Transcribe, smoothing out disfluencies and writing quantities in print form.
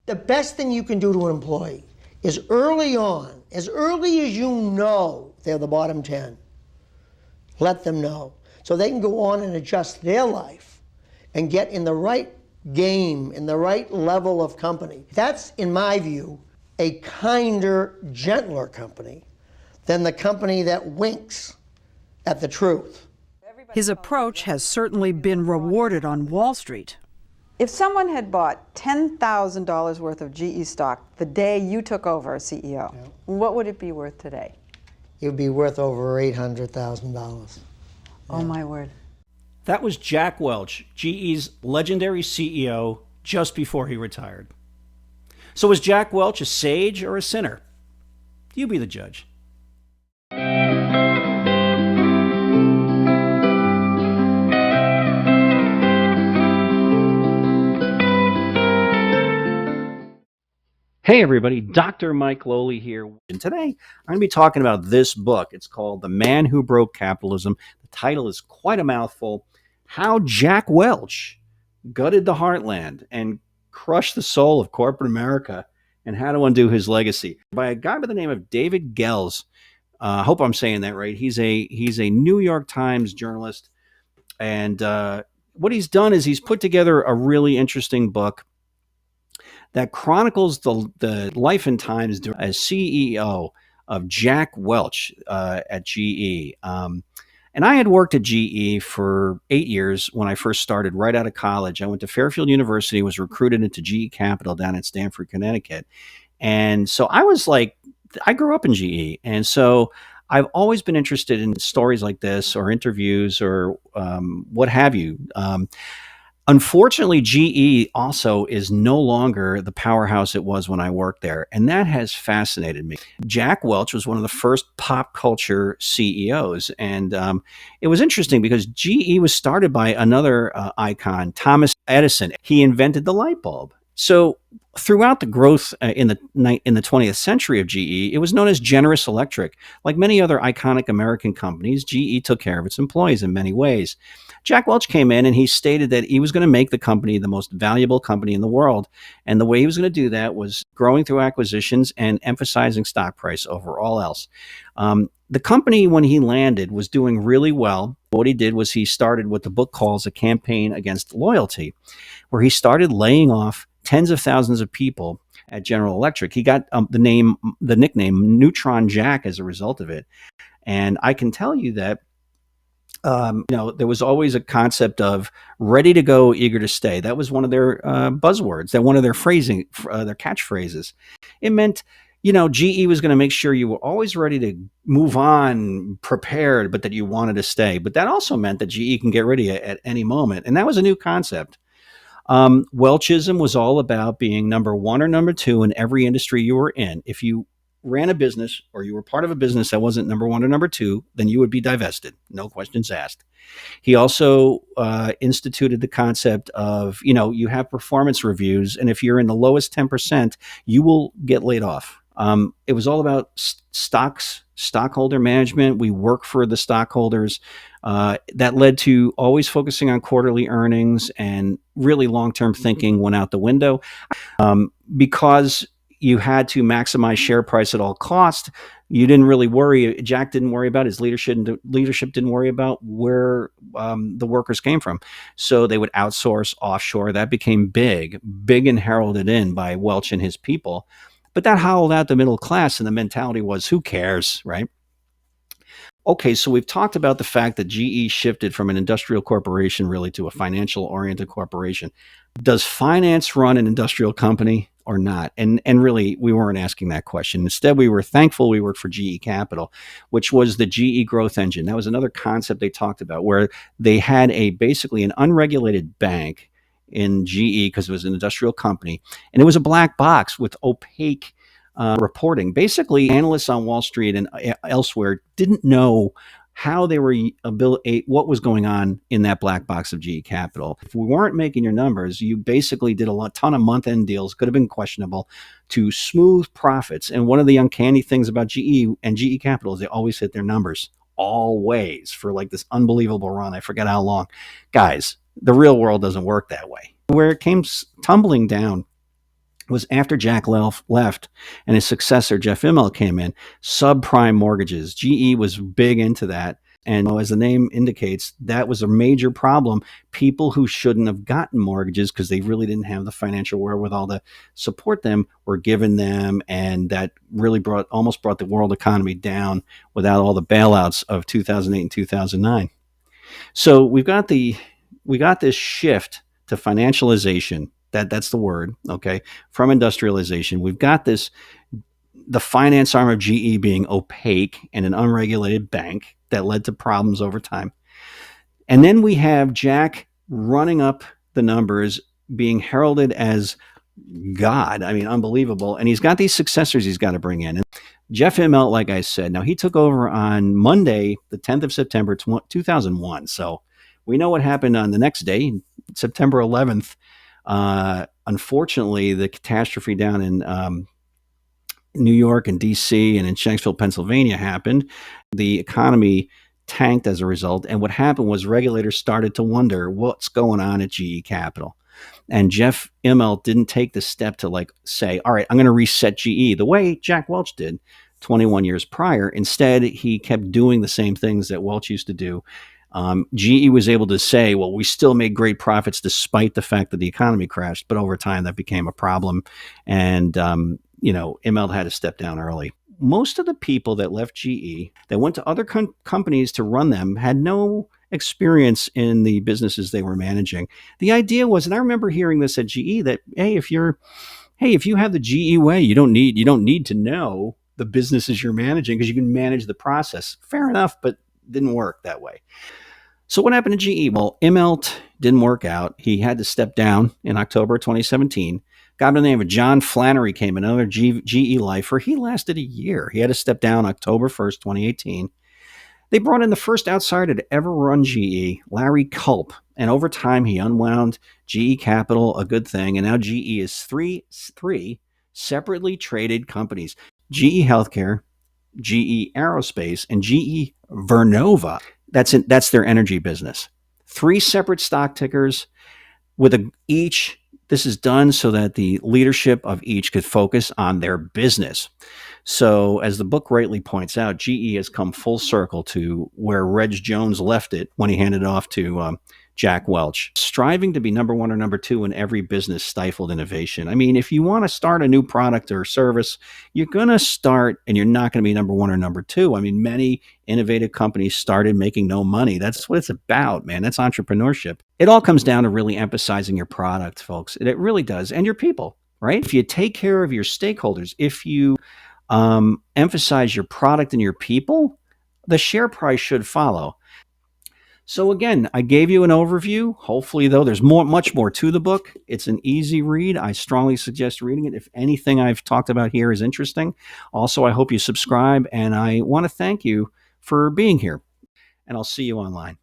The best thing you can do to an employee is early on, as early as you know they're the bottom 10, let them know so they can go on and adjust their life and get in the right game, in the right level of company. That's, in my view, a kinder, gentler company than the company that winks at the truth. His approach has certainly been rewarded on Wall Street. If someone had bought $10,000 worth of GE stock the day you took over as CEO, what would it be worth today? It would be worth over $800,000. Oh, my word. That was Jack Welch, GE's legendary CEO, just before he retired. So was Jack Welch a sage or a sinner? You be the judge. Hey everybody, Dr. Mike Lohle here. And today I'm going to be talking about this book. It's called The Man Who Broke Capitalism. The title is quite a mouthful. How Jack Welch gutted the heartland and crushed the soul of corporate America and how to undo his legacy. By a guy by the name of David Gelles. I hope I'm saying that right. He's a New York Times journalist. And what he's done is he's put together a really interesting book that chronicles the life and times as CEO of Jack Welch at GE. And I had worked at GE for 8 years when I first started right out of college. I went to Fairfield University, was recruited into GE Capital down in Stamford, Connecticut. And so I grew up in GE. And so I've always been interested in stories like this or interviews or what have you. Unfortunately, GE also is no longer the powerhouse it was when I worked there, and that has fascinated me. Jack Welch was one of the first pop culture CEOs, and it was interesting because GE was started by another icon, Thomas Edison. He invented the light bulb. So throughout the growth in the 20th century of GE, it was known as Generous Electric. Like many other iconic American companies, GE took care of its employees in many ways. Jack Welch came in and he stated that he was going to make the company the most valuable company in the world. And the way he was going to do that was growing through acquisitions and emphasizing stock price over all else. The company, when he landed, was doing really well. What he did was he started what the book calls a campaign against loyalty, where he started laying off tens of thousands of people at General Electric. He got the nickname Neutron Jack as a result of it. And I can tell you that there was always a concept of ready to go, eager to stay. That was one of their buzzwords. That one of their their catchphrases. It meant, GE was going to make sure you were always ready to move on, prepared, but that you wanted to stay. But that also meant that GE can get rid of you at any moment. And that was a new concept. Welchism was all about being number one or number two in every industry you were in. If you ran a business or you were part of a business that wasn't number one or number two, then you would be divested. No questions asked. He also instituted the concept of, you have performance reviews, and if you're in the lowest 10%, you will get laid off. It was all about stockholder management. We work for the stockholders. That led to always focusing on quarterly earnings, and really long-term thinking went out the window. Because you had to maximize share price at all costs, you didn't really worry. Jack didn't worry about his leadership. Leadership didn't worry about where the workers came from. So they would outsource offshore. That became big and heralded in by Welch and his people. But that hollowed out the middle class, and the mentality was, who cares, right? Okay, so we've talked about the fact that GE shifted from an industrial corporation really to a financial-oriented corporation. Does finance run an industrial company or not? And really, we weren't asking that question. Instead, we were thankful we worked for GE Capital, which was the GE growth engine. That was another concept they talked about, where they had basically an unregulated bank in GE because it was an industrial company, and it was a black box with opaque reporting. Basically, analysts on Wall Street and elsewhere didn't know how they were what was going on in that black box of GE Capital. If we weren't making your numbers, you basically did a ton of month-end deals, could have been questionable, to smooth profits. And one of the uncanny things about GE and GE Capital is they always hit their numbers, always, for like this unbelievable run. I forget how long. Guys, the real world doesn't work that way. Where it came tumbling down was after Jack left and his successor, Jeff Immelt, came in. Subprime mortgages. GE was big into that. And as the name indicates, that was a major problem. People who shouldn't have gotten mortgages because they really didn't have the financial wherewithal to support them were given them. And that really almost brought the world economy down without all the bailouts of 2008 and 2009. So we got this shift to financialization. That's the word, okay, from industrialization. We've got the finance arm of GE being opaque and an unregulated bank that led to problems over time. And then we have Jack running up the numbers, being heralded as God. I mean, unbelievable. And he's got these successors he's got to bring in. And Jeff Immelt, like I said, now he took over on Monday, the 10th of September, 2001. So we know what happened on the next day, September 11th. Unfortunately, the catastrophe down in New York and DC and in Shanksville, Pennsylvania happened. The economy tanked as a result. And what happened was regulators started to wonder what's going on at GE Capital. And Jeff Immelt didn't take the step to say, all right, I'm going to reset GE the way Jack Welch did 21 years prior. Instead, he kept doing the same things that Welch used to do. GE was able to say, well, we still made great profits despite the fact that the economy crashed. But over time, that became a problem. And, Immelt had to step down early. Most of the people that left GE, that went to other companies to run them, had no experience in the businesses they were managing. The idea was, and I remember hearing this at GE, that, if you have the GE way, you don't need to know the businesses you're managing because you can manage the process. Fair enough, but didn't work that way. So what happened to GE? Well, Immelt didn't work out. He had to step down in October 2017. Guy by the name of John Flannery came in, another GE lifer. He lasted a year. He had to step down October 1st, 2018. They brought in the first outsider to ever run GE, Larry Culp. And over time, he unwound GE Capital, a good thing. And now GE is three separately traded companies: GE Healthcare, GE Aerospace, and GE Vernova. That's their energy business. Three separate stock tickers with each. This is done so that the leadership of each could focus on their business. So, as the book rightly points out, GE has come full circle to where Reg Jones left it when he handed it off to Jack Welch. Striving to be number one or number two in every business stifled innovation. I mean, if you want to start a new product or service, you're going to start and you're not going to be number one or number two. I mean, many innovative companies started making no money. That's what it's about, man. That's entrepreneurship. It all comes down to really emphasizing your product, folks. It really does. And your people, right? If you take care of your stakeholders, if you emphasize your product and your people, the share price should follow. So again, I gave you an overview. Hopefully, though, there's much more to the book. It's an easy read. I strongly suggest reading it if anything I've talked about here is interesting. Also, I hope you subscribe, and I want to thank you for being here, and I'll see you online.